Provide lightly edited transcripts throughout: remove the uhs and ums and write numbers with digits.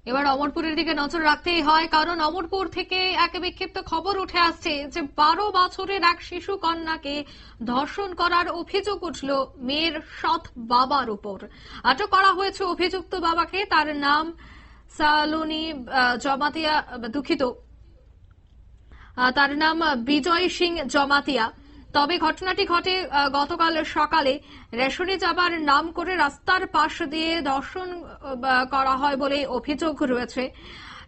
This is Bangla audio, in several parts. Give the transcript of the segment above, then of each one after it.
এবার অমরপুরের দিকে নজর রাখতেই হয়, কারণ অমরপুর থেকে এক বিক্ষিপ্ত খবর উঠে আসছে যে 12 বছরের এক শিশু কন্যাকে ধর্ষণ করার অভিযোগ উঠল মেয়ের সৎ বাবার উপর। আটক করা হয়েছে অভিযুক্ত বাবাকে। তার নাম সালোনি জমাতিয়া, দুঃখিত, তার নাম বিজয় সিং জমাতিয়া। তবে ঘটনাটি ঘটে গতকাল সকালে। রেশনে যাবার নাম করে রাস্তার পাশ দিয়ে ধর্ষণ করা হয় বলে অভিযোগ রয়েছে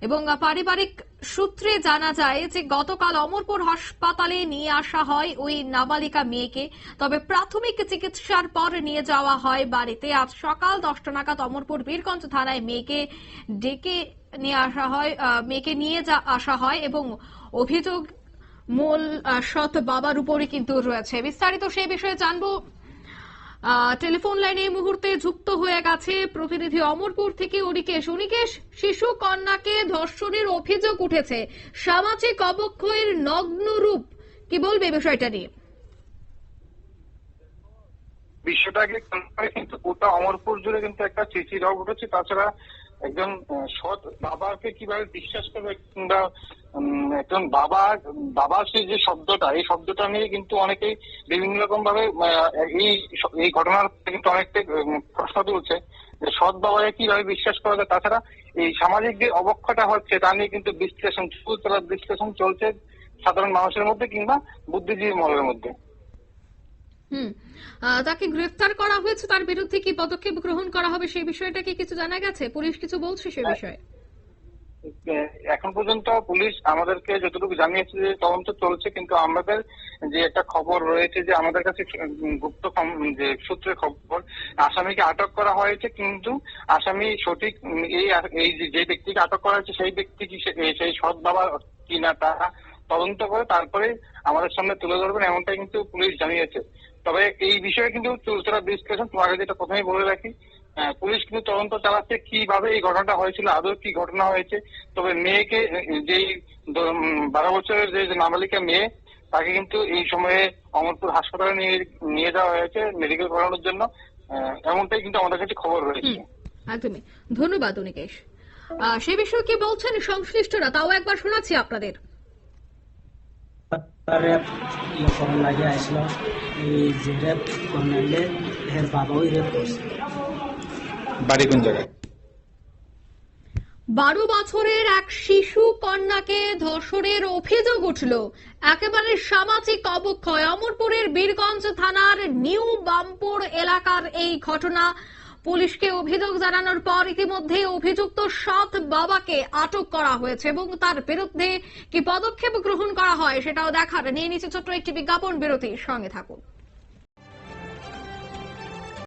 এবং পারিবারিক সূত্রে জানা যায় যে গতকাল অমরপুর হাসপাতালে নিয়ে আসা হয় ওই নাবালিকা মেয়েকে। তবে প্রাথমিক চিকিৎসার পর নিয়ে যাওয়া হয় বাড়িতে। আজ সকাল 10টা নাগাদ অমরপুর বীরগঞ্জ থানায় মেয়েকে ডেকে নিয়ে আসা হয়, মেয়েকে নিয়ে আসা হয় এবং অভিযোগ মূল সৎ বাবার উপরই কিন্তু রয়েছে। বিস্তারিত সেই বিষয়ে জানবো। টেলিফোন লাইনে এই মুহূর্তে যুক্ত হয়ে গেছে প্রতিনিধি অমরপুর থেকে অনিকেশ। অনিকেশ, শিশু কন্যাকে ধর্ষণের অভিযোগ উঠেছে, সামাজিক অবক্ষয়ের নগ্ন রূপ, কি বলবে বিষয়টা নিয়ে? বিষয়টাকে কিন্তু গোটা অমরপুর জুড়ে কিন্তু একটা চিচিরাও ঘটেছে। তাছাড়া একজন সৎ বাবাকে কিভাবে বিশ্বাস করবে, কিংবা একজন বাবা সে যে শব্দটা, এই শব্দটা নিয়ে কিন্তু অনেকেই বিভিন্ন রকম ভাবে এই ঘটনার কিন্তু অনেকটাই প্রশ্ন তুলছে যে সৎ বাবাকে কিভাবে বিশ্বাস করা যায়। তাছাড়া এই সামাজিক যে অবক্ষয়টা হচ্ছে তা নিয়ে কিন্তু বিশ্লেষণ চলছে সাধারণ মানুষের মধ্যে কিংবা বুদ্ধিজীবী মহলের মধ্যে। তাকে গ্রেফতার করা হয়েছে, তার বিরুদ্ধে কি পদক্ষেপ গ্রহণ করা হবে সেই বিষয়টা কি কিছু জানা গেছে? পুলিশ কিছু বলছে সে বিষয়ে? এখন পর্যন্ত পুলিশ আমাদেরকে যতটুকু জানিয়েছে যে তদন্ত চলছে, কিন্তু আমাদের যে একটা খবর রয়েছে যে আমাদের কাছে গুপ্ত যে সূত্রের খবর, আসামিকে আটক করা হয়েছে, কিন্তু আসামি সঠিক এই যে ব্যক্তিকে আটক করা হয়েছে সেই ব্যক্তি কি সেই সৎ বাবা কিনা তা তদন্ত করে তারপরে আমাদের সামনে তুলে ধরবেন, এমনটাই কিন্তু পুলিশ জানিয়েছে। তবে এই বিষয়ে কিন্তু চুলচেরা বিশ্লেষণ, তোমাকে যেটা প্রথমেই বলে রাখি, পুলিশ কিন্তু তদন্ত চালাচ্ছে কিভাবে এই ঘটনাটা হয়েছিল, আদৌ কি ঘটনা হয়েছে। তবে মেয়েকে, যেই 12 বছরের যে নাবালিকা মেয়ে, তাকে কিন্তু এই সময়ে অমরপুর হাসপাতালে নিয়ে যাওয়া হয়েছে মেডিকেল করানোর জন্য, এমনটাই কিন্তু আমাদের কাছে খবর রয়েছে। একদমই, ধন্যবাদ অনিকেশ। সে বিষয়ে কি বলছেন সংশ্লিষ্টরা তাও একবার শোনাচ্ছি আপনাদের। লাগে আসলো এই যে রেপ করলে এর বাবাও রেপ করছে। বাড়ি কোন জায়গায়? 12 বছরের এক শিশু কন্যাকে ধর্ষণের অভিযোগ উঠল। একেবারে সামাজিক অবক্ষয়। অমরপুরের বীরগঞ্জ থানার নিউ বামপুর এলাকার এই ঘটনা। পুলিশকে অভিযোগ জানানোর পর ইতিমধ্যে অভিযুক্ত সৎ বাবাকে আটক করা হয়েছে এবং তার বিরুদ্ধে কি পদক্ষেপ গ্রহণ করা হয় সেটাও দেখার। নিয়ে নিচ্ছে ছোট্ট একটি বিজ্ঞাপন বিরতি, সঙ্গে থাকুন।